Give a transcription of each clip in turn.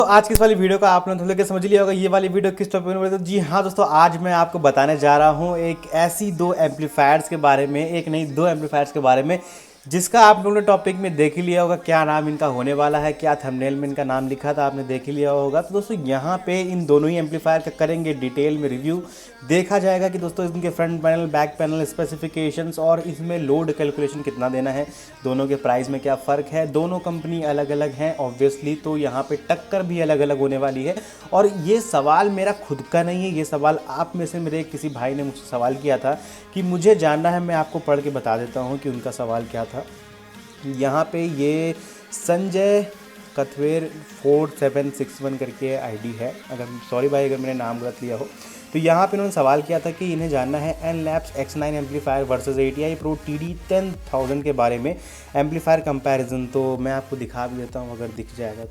तो आज की इस वाली वीडियो का आपने थोड़ा के समझ लिया होगा ये वाली वीडियो किस टॉपिक में। तो जी हाँ दोस्तों, आज मैं आपको बताने जा रहा हूँ एक ऐसी दो एम्पलीफायर्स के बारे में, एक नहीं दो एम्पलीफायर्स के बारे में जिसका आप लोगों ने टॉपिक में देख ही लिया होगा क्या नाम इनका होने वाला है, क्या थंबनेल में इनका नाम लिखा था आपने देख ही लिया होगा। तो दोस्तों यहाँ पे इन दोनों ही एम्पलीफायर का करेंगे डिटेल में रिव्यू। देखा जाएगा कि दोस्तों इनके front panel, back panel specifications और इसमें लोड कैलकुलेशन कितना देना है, दोनों के प्राइस में क्या फ़र्क है, दोनों कंपनी अलग अलग हैं ऑब्वियसली, तो यहाँ पे टक्कर भी अलग अलग होने वाली है। और ये सवाल मेरा खुद का नहीं है, ये सवाल आप में से मेरे किसी भाई ने मुझसे सवाल किया था कि मुझे जानना है, मैं आपको पढ़ के बता देता हूँ कि उनका सवाल क्या था। यहाँ पे ये संजय कथवेर 4761 करके आईडी है, अगर सॉरी भाई अगर मैंने नाम गलत लिया हो। तो यहाँ पे उन्होंने सवाल किया था कि इन्हें जानना है एनलैप्स X9 amplifier versus ATI Pro TD10000 के बारे में एम्पलीफायर कंपैरिजन। तो मैं आपको दिखा भी देता हूँ अगर दिख जाएगा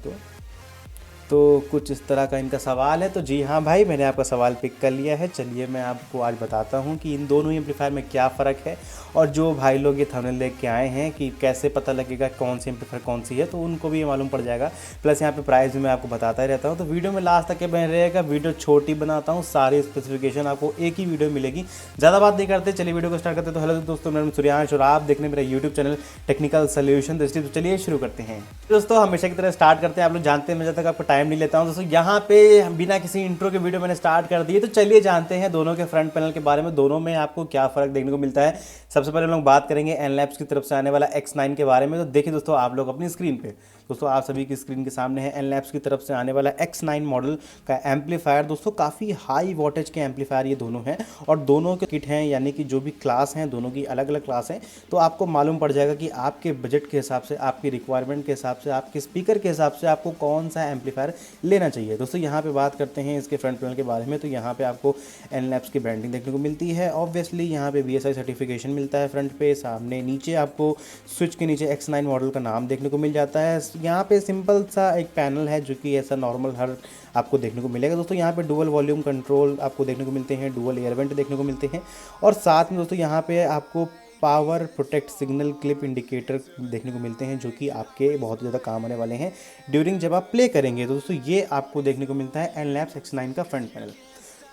तो कुछ इस तरह का इनका सवाल है। तो जी हाँ भाई, मैंने आपका सवाल पिक कर लिया है। चलिए मैं आपको आज बताता हूँ कि इन दोनों ही एम्पलीफायर में क्या फ़र्क है, और जो भाई लोग ये थंबनेल देख के आए हैं कि कैसे पता लगेगा कौन सी एम्पलीफायर कौन सी है, तो उनको भी ये मालूम पड़ जाएगा। प्लस यहाँ पे प्राइस भी मैं आपको बताता ही रहता हूँ, तो वीडियो में लास्ट तक के बने रहेगा। वीडियो छोटी बनाता हूँ, सारी स्पेसिफिकेशन आपको एक ही वीडियो मिलेगी। ज़्यादा बात नहीं करते, चलिए वीडियो को स्टार्ट करते। तो हेलो दोस्तों, मेरा नाम सूर्यांश और आप देखने मेरा यूट्यूब चैनल टेक्निकल सोल्यूशन। तो चलिए शुरू करते हैं। दोस्तों हमेशा की तरह स्टार्ट करते हैं, आप लोग जानते हैं मैं जब तक आपको टाइम नहीं लेता हूँ। दोस्तों यहाँ पे बिना किसी इंट्रो के वीडियो मैंने स्टार्ट कर दी है, तो चलिए जानते हैं दोनों के फ्रंट पैनल के बारे में, दोनों में आपको क्या फ़र्क देखने को मिलता है। सबसे पहले हम लोग बात करेंगे एनलैप्स की तरफ से आने वाला X9 के बारे में। तो देखिए दोस्तों, आप लोग अपनी स्क्रीन पे, दोस्तों आप सभी की स्क्रीन के सामने है एनलैप्स की तरफ से आने वाला X9 मॉडल का एम्पलीफायर। दोस्तों काफ़ी हाई वोल्टेज के एम्पलीफायर ये दोनों हैं, और दोनों के किट हैं, यानी कि जो भी क्लास हैं दोनों की अलग अलग क्लास हैं। तो आपको मालूम पड़ जाएगा कि आपके बजट के हिसाब से, आपकी रिक्वायरमेंट के हिसाब से, आपके स्पीकर के हिसाब से आपको कौन सा एम्पलीफायर लेना चाहिए। दोस्तों यहाँ पे बात करते हैं इसके फ्रंट पैनल के बारे में। तो यहाँ पे आपको एनलैप्स की ब्रांडिंग देखने को मिलती है ऑब्वियसली। यहाँ पे BSI सर्टिफिकेशन मिलता है फ्रंट पे, सामने नीचे आपको स्विच के नीचे X9 मॉडल का नाम देखने को मिल जाता है। यहाँ पे सिंपल सा एक पैनल है जो कि ऐसा नॉर्मल हर आपको देखने को मिलेगा। दोस्तों यहाँ पे डुअल वॉल्यूम कंट्रोल आपको देखने को मिलते हैं, डुअल एयर वेंट देखने को मिलते हैं, और साथ में दोस्तों यहाँ पे आपको power protect signal clip indicator देखने को मिलते हैं, जो कि आपके बहुत ज़्यादा काम आने वाले हैं ड्यूरिंग जब आप प्ले करेंगे। तो दोस्तों ये आपको देखने को मिलता है एनलैप्स X9 का फ्रंट पैनल।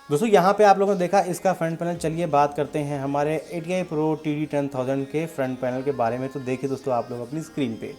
दोस्तों यहाँ पे आप लोगों ने देखा इसका फ्रंट पैनल। चलिए बात करते हैं हमारे ATI Pro TD10000 के फ्रंट पैनल के बारे में। तो देखिए दोस्तों आप लोग अपनी स्क्रीन पे,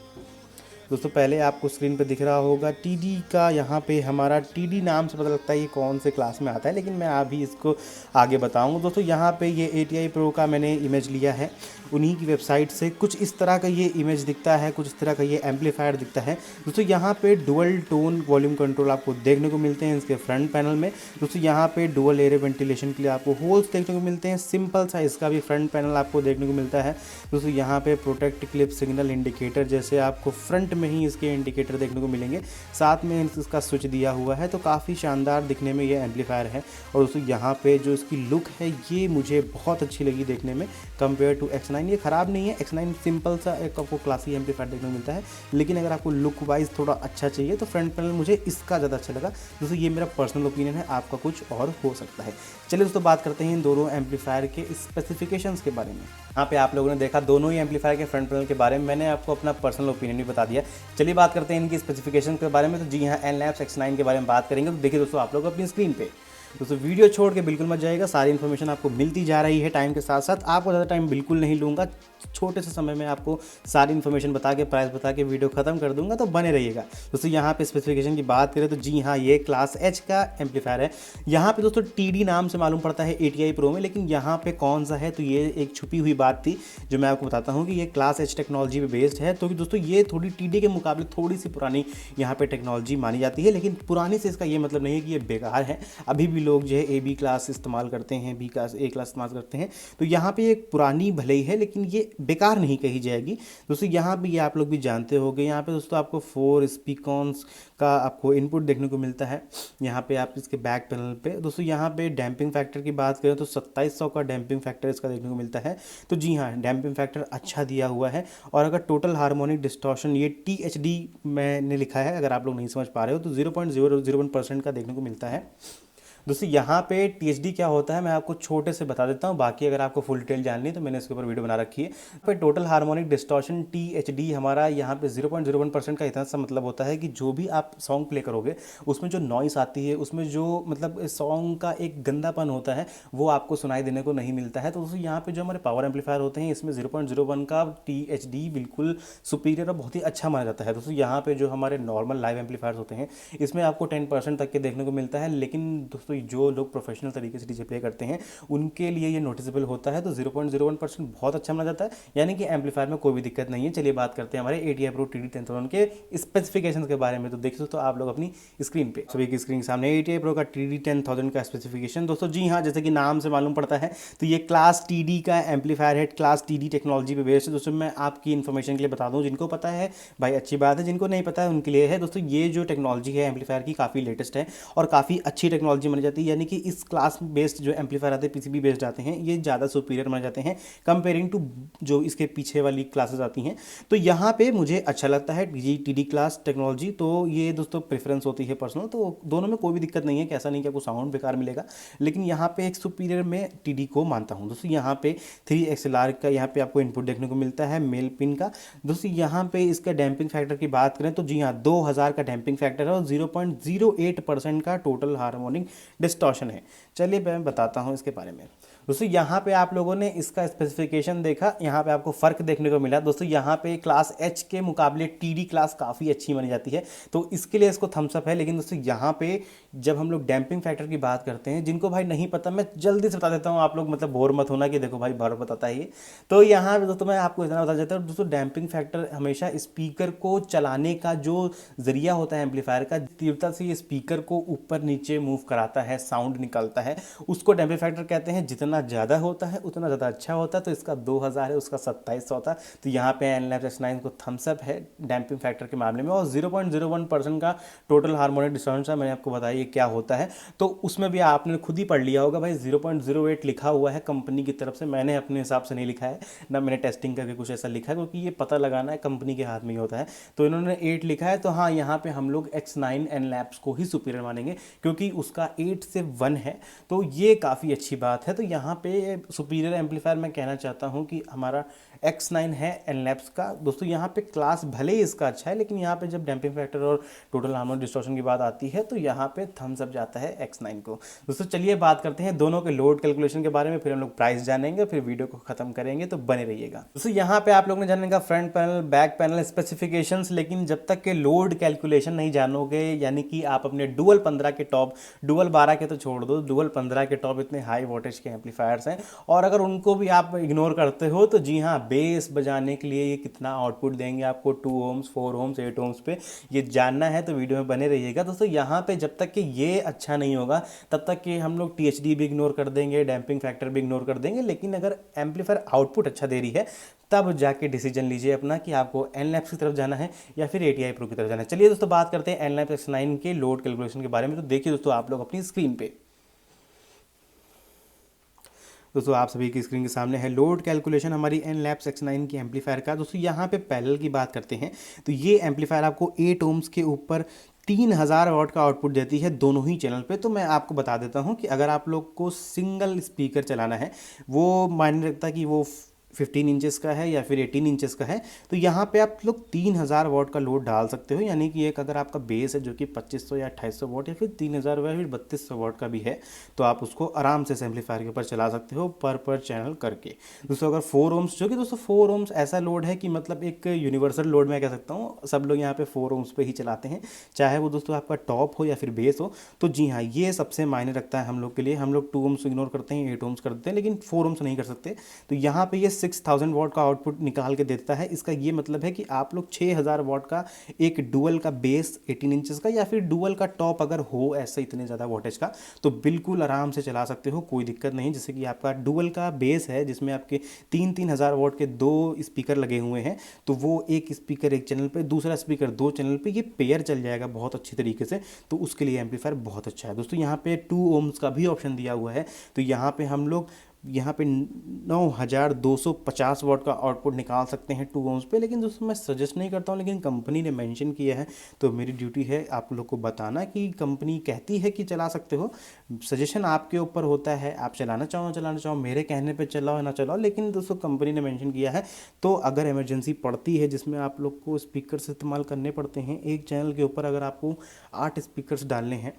दोस्तों पहले आपको स्क्रीन पे दिख रहा होगा TD का, यहाँ पे हमारा TD नाम से पता लगता है ये कौन से क्लास में आता है, लेकिन मैं अभी इसको आगे बताऊँगा। दोस्तों यहाँ पे ये ATI Pro का मैंने इमेज लिया है उन्हीं की वेबसाइट से। कुछ इस तरह का ये इमेज दिखता है, कुछ इस तरह का ये एम्पलीफायर दिखता है। दोस्तों यहाँ पे डुअल टोन वॉल्यूम कंट्रोल आपको देखने को मिलते हैं इसके फ्रंट पैनल में। दोस्तों यहाँ पे डुअल एयर वेंटिलेशन के लिए आपको होल्स देखने को मिलते हैं, सिंपल सा इसका भी फ्रंट पैनल आपको देखने को मिलता है। दोस्तों यहाँ पे प्रोटेक्ट क्लिप सिग्नल इंडिकेटर जैसे आपको फ्रंट में ही इसके इंडिकेटर देखने को मिलेंगे, साथ में इसका स्विच दिया हुआ है। तो काफ़ी शानदार दिखने में ये एम्पलीफायर है। और दोस्तों यहाँ पे जो इसकी लुक है ये मुझे बहुत अच्छी लगी देखने में कंपेयर टू X9। ये ख़राब नहीं है, X9 सिंपल सा एक आपको क्लासी एम्पलीफायर देखने को मिलता है, लेकिन अगर आपको लुक वाइज थोड़ा अच्छा चाहिए तो फ्रंट पैनल मुझे इसका ज़्यादा अच्छा लगा। दोस्तों ये मेरा पर्सनल ओपिनियन है, आपका कुछ और हो सकता है। चलिए दोस्तों बात करते हैं इन दोनों एम्पलीफायर के स्पेसिफिकेशंस के बारे में। यहाँ पे आप लोगों ने देखा दोनों ही एम्पलीफायर के फ्रंट पैनल के बारे में, मैंने आपको अपना पर्सनल ओपिनियन भी बता दिया। चलिए बात करते हैं इनकी स्पेसिफिकेशन के बारे में। तो जी हाँ, एनलैप्स X9 के बारे में बात करेंगे। तो देखिए दोस्तों आप लोग अपनी स्क्रीन पे, दोस्तों वीडियो छोड़ के बिल्कुल मत जाइएगा, सारी इन्फॉर्मेशन आपको मिलती जा रही है टाइम के साथ साथ। आपको ज़्यादा टाइम बिल्कुल नहीं लूँगा, छोटे से समय में आपको सारी इन्फॉर्मेशन बता के, प्राइस बता के वीडियो ख़त्म कर दूंगा, तो बने रहिएगा। दोस्तों यहाँ पे स्पेसिफिकेशन की बात करें तो जी हाँ, ये क्लास H का एम्पलीफायर है। यहाँ पे दोस्तों TD नाम से मालूम पड़ता है ATI Pro में, लेकिन यहाँ पे कौन सा है तो ये एक छुपी हुई बात थी जो मैं आपको बताता हूँ कि ये क्लास H टेक्नोलॉजी पे बेस्ड है। तो दोस्तों ये थोड़ी TD के मुकाबले थोड़ी सी पुरानी यहाँ पे टेक्नोलॉजी मानी जाती है, लेकिन पुरानी से इसका ये मतलब नहीं है कि ये बेकार है। अभी भी लोग जो है AB क्लास इस्तेमाल करते हैं, B क्लास, A क्लास इस्तेमाल करते हैं। तो यहाँ पे एक पुरानी भले ही है, लेकिन ये बेकार नहीं कही जाएगी। दोस्तों यहाँ भी ये आप लोग भी जानते होंगे, यहाँ पे दोस्तों आपको 4 स्पीकर्स का आपको इनपुट देखने को मिलता है। यहाँ पे आप इसके बैक पैनल पे दोस्तों यहाँ पे डैम्पिंग फैक्टर की बात करें तो 2700 का डैम्पिंग फैक्टर इसका देखने को मिलता है। तो जी हाँ, डैम्पिंग फैक्टर अच्छा दिया हुआ है। और अगर टोटल हार्मोनिक डिस्टॉर्शन ये THD मैंने लिखा है, अगर आप लोग नहीं समझ पा रहे हो तो 0.001% का देखने को मिलता है। दोस्तों यहाँ पे THD क्या होता है मैं आपको छोटे से बता देता हूँ, बाकी अगर आपको फुल डिटेल जाननी है तो मैंने इसके ऊपर वीडियो बना रखी है। पे टोटल हार्मोनिक डिस्टॉर्शन THD हमारा यहाँ पे 0.01% का इतना सा मतलब होता है कि जो भी आप सॉन्ग प्ले करोगे उसमें जो नॉइस आती है, उसमें जो मतलब सॉन्ग का एक गंदापन होता है वो आपको सुनाई देने को नहीं मिलता है। तो दोस्तों यहाँ पे जो हमारे पावर एम्पलीफायर होते हैं इसमें 0.01 का THD बिल्कुल सुपीरियर और बहुत ही अच्छा माना जाता है। दोस्तों यहाँ पे जो हमारे नॉर्मल लाइव एम्पलीफायर्स होते हैं इसमें आपको 10% तक के देखने को मिलता है, लेकिन दोस्तों जो लोग प्रोफेशनल तरीके से डीजे प्ले करते हैं उनके लिए ये नोटिसेबल होता है। तो 0.01% बहुत अच्छा माना जाता है, यानी कि एम्पलीफायर में कोई भी दिक्कत नहीं है। चलिए बात करते हैं हमारे ATI Pro TD10000 के स्पेसिफिकेशन के बारे में। तो देखिए दोस्तों आप लोग अपनी स्क्रीन पे, सभी की स्क्रीन के सामने ATI Pro का TD10000 का स्पेसिफिकेशन। दोस्तों जी हाँ, जैसे कि नाम से मालूम पड़ता है तो ये क्लास TD का एम्पलीफायर है, क्लास TD टेक्नोलॉजी पे बेस्ड है। दोस्तों मैं आपकी इन्फॉर्मेशन के लिए बता दूं, जिनको पता है भाई अच्छी बात है, जिनको नहीं पता है उनके लिए है। दोस्तों ये जो टेक्नोलॉजी है एम्पलीफायर की काफ़ी लेटेस्ट है और काफ़ी अच्छी टेक्नोलॉजी मानी जाती है, यानी कि इस क्लास बेस्ड जो एम्पलीफायर आते हैं PCB बेस्ड आते हैं ये ज़्यादा सुपीरियर माने जाते हैं कंपेयरिंग टू जो इसके पीछे वाली क्लासेस आती हैं। तो यहाँ पे मुझे अच्छा लगता है TD क्लास टेक्नोलॉजी, तो ये दोस्तों प्रेफरेंस होती है पर्सनल, तो दोनों में कोई भी दिक्कत नहीं है, कैसा नहीं कि आपको साउंड बेकार मिलेगा, लेकिन यहाँ पे एक सुपीरियर में TD को मानता हूँ। दोस्तों यहाँ पे 3 XLR का यहाँ पे आपको इनपुट देखने को मिलता है मेल पिन का। दोस्तों यहाँ पे इसका डैम्पिंग फैक्टर की बात करें तो जी हाँ 2000 का डैम्पिंग फैक्टर है और 0.08% का टोटल हार्मोनिक डिस्टॉर्शन है। चलिए मैं बताता हूँ इसके बारे में। दोस्तों यहाँ पे आप लोगों ने इसका स्पेसिफिकेशन देखा, यहाँ पे आपको फ़र्क देखने को मिला। दोस्तों यहाँ पे क्लास H के मुकाबले TD क्लास काफ़ी अच्छी मानी जाती है, तो इसके लिए इसको थम्स अप है। लेकिन दोस्तों यहाँ पे जब हम लोग डैम्पिंग फैक्टर की बात करते हैं, जिनको भाई नहीं पता मैं जल्दी से बता देता हूँ, आप लोग मतलब बोर मत होना कि देखो भाई बार बताता है ये। तो यहाँ पे दोस्तों मैं आपको इतना बता देता हूँ, दोस्तों डैम्पिंग फैक्टर हमेशा स्पीकर को चलाने का जो जरिया होता है एम्पलीफायर का, तीव्रता से ये स्पीकर को ऊपर नीचे मूव कराता है, साउंड निकलता है, उसको डैम्पिंग फैक्टर कहते हैं। जितना ज़्यादा होता है उतना ज़्यादा अच्छा होता है। तो इसका 2000 है, उसका 2700 था। तो यहाँ पे एनलैब्स X9 को थम्स अप है डैम्पिंग फैक्टर के मामले में। और 0.01% का टोटल हार्मोनिक डिस्टॉर्शन मैंने आपको बताया ये क्या होता है, तो उसमें भी आपने खुद ही पढ़ लिया होगा भाई। 0.08 लिखा हुआ है कंपनी की तरफ से, मैंने अपने हिसाब से नहीं लिखा है ना, मैंने टेस्टिंग करके कुछ ऐसा लिखा है, क्योंकि ये पता लगाना है कंपनी के हाथ में ही होता है। तो इन्होंने 8 लिखा है, तो हाँ यहाँ पे हम लोग X9 एनलैब्स को ही सुपीरियर मानेंगे क्योंकि उसका 8 से 1 है, तो ये काफ़ी अच्छी बात है। तो यहाँ पे सुपीरियर एम्पलीफायर मैं कहना चाहता हूँ कि हमारा X9 है एनलैब्स का। दोस्तों यहाँ पे क्लास भले ही इसका अच्छा है, लेकिन यहाँ पे जब डैम्पिंग फैक्टर और टोटल हार्मोनिक डिस्टॉर्शन की बात आती है तो यहाँ पे थम्स अप जाता है X9 को। दोस्तों चलिए बात करते हैं दोनों के लोड कैलकुलेशन के बारे में, फिर हम लोग प्राइस जानेंगे, फिर वीडियो को खत्म करेंगे, तो बने रहिएगा। दोस्तों यहाँ पे आप लोग ने जानेगा front panel back panel specifications, लेकिन जब तक के लोड कैलकुलेशन नहीं जानोगे, यानी कि आप अपने डुअल 15 के टॉप, डुअल 12 के तो छोड़ दो, डुअल 15 के टॉप इतने हाई वोल्टेज के एम्पलीफायर्स हैं, और अगर उनको भी आप इग्नोर करते हो तो जी हाँ बेस बजाने के लिए ये कितना आउटपुट देंगे आपको 2 ohms 4 ohms 8 ohms पे, ये जानना है तो वीडियो में बने रहिएगा। दोस्तों यहाँ पे जब तक कि ये अच्छा नहीं होगा तब तक कि हम लोग THD भी इग्नोर कर देंगे, डैम्पिंग फैक्टर भी इग्नोर कर देंगे, लेकिन अगर एम्पलीफायर आउटपुट अच्छा दे रही है तब जाके डिसीजन लीजिए अपना कि आपको एनलैब्स की तरफ जाना है या फिर ATI Pro की तरफ जाना है। चलिए दोस्तों बात करते हैं एनलैब्स X9 के लोड कैलकुलेशन के बारे में। तो देखिए दोस्तों आप लोग अपनी स्क्रीन पे, दोस्तों आप सभी की स्क्रीन के सामने है लोड कैलकुलेशन हमारी एनलैब्स X9 की एम्पलीफायर का। दोस्तों यहाँ पे पैरेलल की बात करते हैं तो ये एम्पलीफायर आपको 8 ohms के ऊपर 3000 वाट का आउटपुट देती है दोनों ही चैनल पे। तो मैं आपको बता देता हूँ कि अगर आप लोग को सिंगल स्पीकर चलाना है, वो मायने रखता है कि वो 15 इंचेस का है या फिर 18 इंचेस का है, तो यहाँ पे आप लोग 3000 वाट का लोड डाल सकते हो। यानी कि एक अगर आपका बेस है जो कि 2500 या 2800 वाट या फिर 3000 या फिर 3200 वाट का भी है, तो आप उसको आराम से एम्पलीफायर के ऊपर चला सकते हो पर चैनल करके। दोस्तों अगर 4 ohms, जो कि दोस्तों 4 ohms ऐसा लोड है कि मतलब एक यूनिवर्सल लोड मैं कह सकता हूँ, सब लोग यहाँ पे 4 ohms पे ही चलाते हैं, चाहे वो दोस्तों आपका टॉप हो या फिर बेस हो। तो जी हाँ ये सबसे मायने रखता है हम लोग के लिए। हम लोग 2 ohms इग्नोर करते हैं, 8 ohms कर देते हैं, लेकिन 4 ohms नहीं कर सकते। तो यहाँ पे ये 6000 वाट का आउटपुट निकाल के देता है। इसका ये मतलब है कि आप लोग 6000 वाट का एक डुअल का बेस 18 इंचेस का या फिर डुअल का टॉप अगर हो ऐसे इतने ज़्यादा वोल्टेज का, तो बिल्कुल आराम से चला सकते हो, कोई दिक्कत नहीं। जैसे कि आपका डुअल का बेस है जिसमें आपके 3000 वाट के 2 स्पीकर लगे हुए हैं, तो वो एक स्पीकर एक चैनल पे, दूसरा स्पीकर 2 चैनल पे, ये पेयर चल जाएगा बहुत अच्छी तरीके से। तो उसके लिए एम्पलीफायर बहुत अच्छा है। दोस्तों यहाँ पे 2 ohms का भी ऑप्शन दिया हुआ है, तो यहाँ पे हम लोग यहाँ पे 9250 वाट का आउटपुट निकाल सकते हैं 2 ohms पे। लेकिन दोस्तों मैं सजेस्ट नहीं करता हूँ, लेकिन कंपनी ने मेंशन किया है तो मेरी ड्यूटी है आप लोग को बताना कि कंपनी कहती है कि चला सकते हो। सजेशन आपके ऊपर होता है, आप चलाना चाहो ना चलाना चाहो, मेरे कहने पे चलाओ ना चलाओ, लेकिन दोस्तों कंपनी ने मेंशन किया है। तो अगर इमरजेंसी पड़ती है जिसमें आप लोग को स्पीकर्स इस्तेमाल करने पड़ते हैं, एक चैनल के ऊपर अगर आपको 8 स्पीकर्स डालने हैं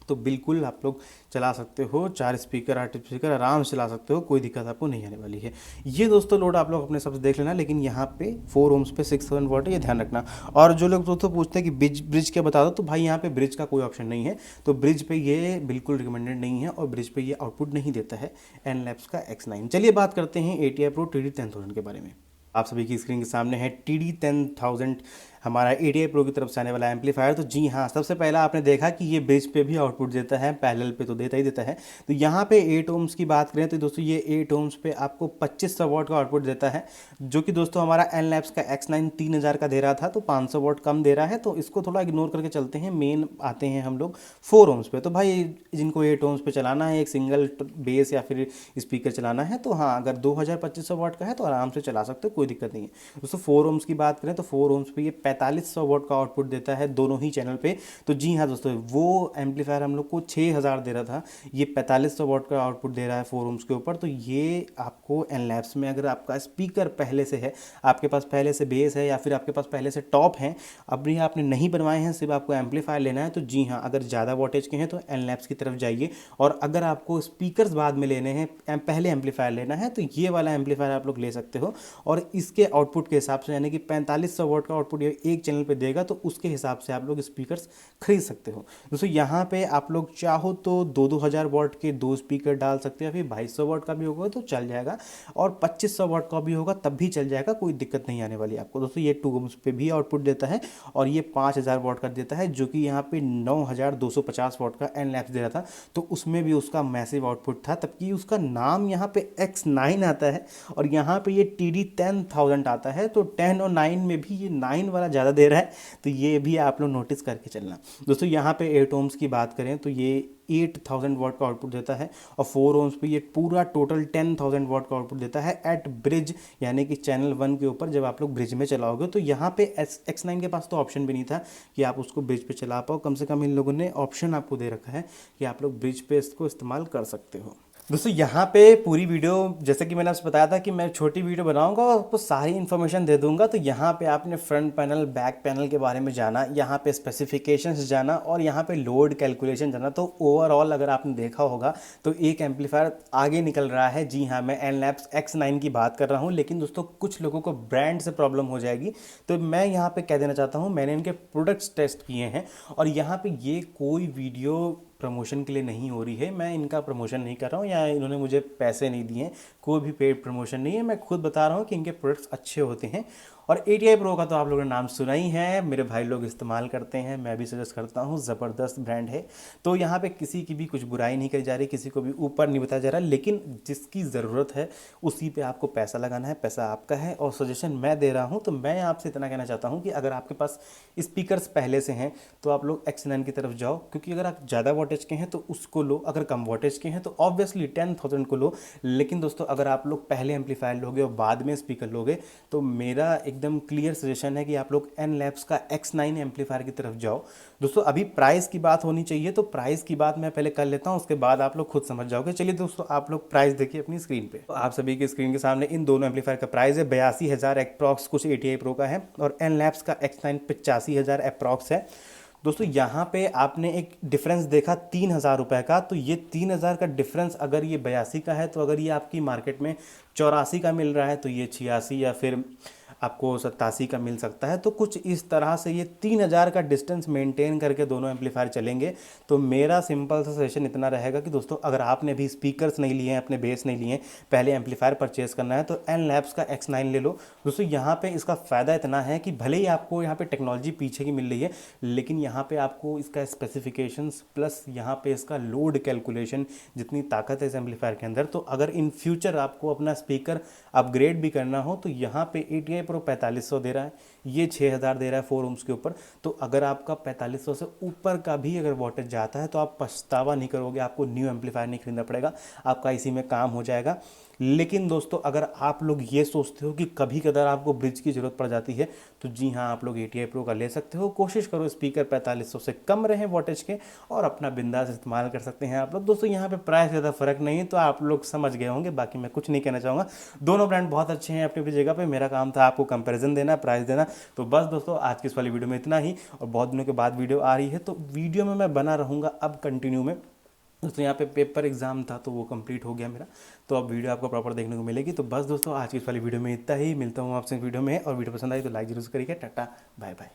तो बिल्कुल आप लोग चला सकते हो। 4 स्पीकर 8 स्पीकर आराम से चला सकते हो, कोई दिक्कत आपको नहीं आने वाली है। ये दोस्तों लोड आप लोग अपने हिसाब से देख लेना, लेकिन यहाँ पे 4 ohms पे 6,7 वाट है, ये ध्यान रखना। और जो लोग दोस्तों पूछते हैं कि ब्रिज क्या बता दो, तो भाई यहाँ पे ब्रिज का कोई ऑप्शन नहीं है, तो ब्रिज पे ये बिल्कुल रिकमेंडेड नहीं है और ब्रिज पे ये आउटपुट नहीं देता है एनलैब्स का X9। चलिए बात करते हैं ATI Pro TD10000 के बारे में। आप सभी की स्क्रीन के सामने है TD10000 हमारा ATI Pro की तरफ से आने वाला एम्पलीफायर। तो जी हाँ, सबसे पहला आपने देखा कि ये ब्रिज पे भी आउटपुट देता है, पैरेलल पे तो देता ही देता है। तो यहाँ पे 8 ohms की बात करें तो दोस्तों ये 8 ohms पे आपको 2500 वाट का आउटपुट देता है, जो कि दोस्तों हमारा एनलैब्स का X9 3000 का दे रहा था, तो 500 वाट कम दे रहा है। तो इसको थोड़ा इग्नोर करके चलते हैं, मेन आते हैं हम लोग 4 ohms पे। तो भाई जिनको 8 ohms पे चलाना है, एक सिंगल बेस या फिर स्पीकर चलाना है, तो हाँ अगर 2500 वाट का है तो आराम से चला सकते हो, कोई दिक्कत नहीं है। दोस्तों 4 ohms की बात करें तो 4 ohms पे ये 4500 वाट का आउटपुट देता है दोनों ही चैनल पे। तो जी हाँ दोस्तों, वो एम्पलीफायर हम लोग को 6000 दे रहा था, ये 4500 वाट का आउटपुट दे रहा है 4 ohms के ऊपर। तो ये आपको एनलैब्स में अगर आपका स्पीकर पहले से है, आपके पास पहले से बेस है या फिर आपके पास पहले से टॉप है, अभी आपने नहीं बनवाए हैं, सिर्फ आपको एम्पलीफायर लेना है, तो जी हाँ अगर ज़्यादा वोल्टेज के हैं तो एनलैब्स की तरफ जाइए। और अगर आपको स्पीकर्स बाद में लेने हैं, पहले एम्पलीफायर लेना है, तो ये वाला एम्पलीफायर आप लोग ले सकते हो। और इसके आउटपुट के हिसाब से, यानी कि 4500 वाट का आउटपुट ये एक चैनल पे देगा, तो उसके हिसाब से आप लोग स्पीकर्स खरीद सकते हो। दोस्तों यहाँ पे आप लोग चाहो तो 2-2000 वाट के 2 स्पीकर डाल सकते हो, फिर 2200 वाट का भी होगा तो चल जाएगा, और 2500 वाट का भी होगा तब भी चल जाएगा, कोई दिक्कत नहीं आने वाली आपको। दोस्तों ये 2 ohms पे भी आउटपुट देता है और ये 5000 वाट का देता है, जो कि यहाँ पे 9250 वाट का एनलैब्स दे रहा था, तो उसमें भी उसका मैसिव आउटपुट था, तबकि उसका नाम यहाँ पे X9 आता है और यहाँ पे ये TD10000 आता है। तो 10 और 9 में भी ये 9 वाला ज़्यादा दे रहा है, तो ये भी आप लोग नोटिस करके चलना। दोस्तों यहाँ पे 8 ohms की बात करें तो ये 8000 वाट का आउटपुट देता है, और 4 ohms पे ये पूरा टोटल 10000 वाट का आउटपुट देता है एट ब्रिज, यानी कि चैनल 1 के ऊपर। जब आप लोग ब्रिज में चलाओगे तो यहाँ पे X9 के पास तो ऑप्शन भी नहीं था कि आप उसको ब्रिज पे चला पाओ, कम से कम इन लोगों ने ऑप्शन आपको दे रखा है कि आप लोग ब्रिज पे इसको इस्तेमाल कर सकते हो। दोस्तों यहाँ पे पूरी वीडियो, जैसे कि मैंने आपसे बताया था कि मैं छोटी वीडियो बनाऊंगा और आपको सारी इन्फॉर्मेशन दे दूंगा। तो यहाँ पे आपने फ्रंट पैनल बैक पैनल के बारे में जाना, यहाँ पे स्पेसिफिकेशंस जाना और यहाँ पे लोड कैलकुलेशन जाना। तो ओवरऑल अगर आपने देखा होगा तो एक एम्पलीफायर आगे निकल रहा है। जी हाँ, मैं एनलैब्स X9 की बात कर रहा हूँ, लेकिन दोस्तों कुछ लोगों को ब्रांड से प्रॉब्लम हो जाएगी, तो मैं यहाँ पे कह देना चाहता हूँ मैंने इनके प्रोडक्ट्स टेस्ट किए हैं, और यहाँ पे ये कोई वीडियो प्रमोशन के लिए नहीं हो रही है, मैं इनका प्रमोशन नहीं कर रहा हूँ या इन्होंने मुझे पैसे नहीं दिए, कोई भी पेड प्रमोशन नहीं है, मैं खुद बता रहा हूँ कि इनके प्रोडक्ट्स अच्छे होते हैं। और ATI Pro का तो आप लोगों ने नाम सुना ही है, मेरे भाई लोग इस्तेमाल करते हैं, मैं भी सजेस्ट करता हूँ, ज़बरदस्त ब्रांड है। तो यहाँ पे किसी की भी कुछ बुराई नहीं करी जा रही, किसी को भी ऊपर नहीं बताया जा रहा, लेकिन जिसकी ज़रूरत है उसी पे आपको पैसा लगाना है, पैसा आपका है और सजेशन मैं दे रहा हूँ। तो मैं आपसे इतना कहना चाहता हूँ कि अगर आपके पास स्पीकर्स पहले से हैं तो आप लोग X9 की तरफ जाओ, क्योंकि अगर आप ज़्यादा वोल्टेज के हैं तो उसको लो, अगर कम वोल्टेज के हैं तो ऑब्वियसली 10000 को लो। लेकिन दोस्तों अगर आप लोग पहले एम्पलीफायर लोगे और बाद में स्पीकर लोगे, तो मेरा एकदम क्लियर सजेशन है कि आप लोग एनलैब्स का X9 एम्पलीफायर की तरफ जाओ। दोस्तों अभी प्राइस की बात होनी चाहिए, तो प्राइस की बात मैं पहले कर लेता हूँ, उसके बाद आप लोग खुद समझ जाओगे। चलिए दोस्तों आप लोग प्राइस देखिए अपनी स्क्रीन पे। तो आप सभी की स्क्रीन के सामने इन दोनों एम्पलीफायर का प्राइस है 82,000 अप्रॉक्स, कुछ ATI Pro का है, और एनलैब्स का X9 85,000 अप्रॉक्स है। दोस्तों यहाँ पे आपने एक डिफरेंस देखा 3,000 रुपये का, तो ये 3,000 का डिफरेंस अगर ये 82 का है, तो अगर ये आपकी मार्केट में 84 का मिल रहा है, तो ये 86 या फिर आपको 87 का मिल सकता है। तो कुछ इस तरह से ये 3,000 का डिस्टेंस मेंटेन करके दोनों एम्पलीफायर चलेंगे। तो मेरा सिंपल सा सजेशन इतना रहेगा कि दोस्तों अगर आपने भी स्पीकर्स नहीं लिए हैं, अपने बेस नहीं लिए हैं, पहले एम्पलीफायर परचेस करना है, तो एनलैब्स का X9 ले लो। दोस्तों यहाँ पे इसका फ़ायदा इतना है कि भले ही आपको यहाँ पे टेक्नोलॉजी पीछे की मिल रही है, लेकिन यहाँ पे आपको इसका स्पेसिफिकेशंस प्लस यहाँ पे इसका लोड कैलकुलेशन, जितनी ताकत है इस एम्पलीफायर के अंदर, तो अगर इन फ्यूचर आपको अपना स्पीकर अपग्रेड भी करना हो तो यहाँ पे ATI Pro 4500 दे रहा है, ये 6000 दे रहा है 4 ओम्स के ऊपर। तो अगर आपका 4500 से ऊपर का भी अगर वोल्टेज जाता है तो आप पछतावा नहीं करोगे, आपको न्यू एम्पलीफायर नहीं खरीदना पड़ेगा, आपका इसी में काम हो जाएगा। लेकिन दोस्तों अगर आप लोग ये सोचते हो कि कभी कदार आपको ब्रिज की ज़रूरत पड़ जाती है तो जी हाँ, आप लोग ATI Pro का ले सकते हो। कोशिश करो स्पीकर 4500 से कम रहे वोल्टेज के और अपना बिंदास इस्तेमाल कर सकते हैं आप लोग। दोस्तों यहाँ पे प्राइस ज़्यादा फर्क नहीं है, तो आप लोग समझ गए होंगे, बाकी मैं कुछ नहीं कहना चाहूँगा। दोनों ब्रांड बहुत अच्छे हैं अपनी अपनी जगह पे। मेरा काम था आपको कंपैरिजन देना, प्राइस देना। तो बस दोस्तों आज की इस वाली वीडियो में इतना ही, और बहुत दिनों के बाद वीडियो आ रही है तो वीडियो में मैं बना रहूँगा अब कंटिन्यू में। दोस्तों यहाँ पे पेपर एग्जाम था तो वो कंप्लीट हो गया मेरा, तो अब वीडियो आपको प्रॉपर देखने को मिलेगी। तो बस दोस्तों आज की इस वाली वीडियो में इतना ही, मिलता हूँ आपसे वीडियो में, और वीडियो पसंद आई तो लाइक जरूर करिएगा। Tata bye bye.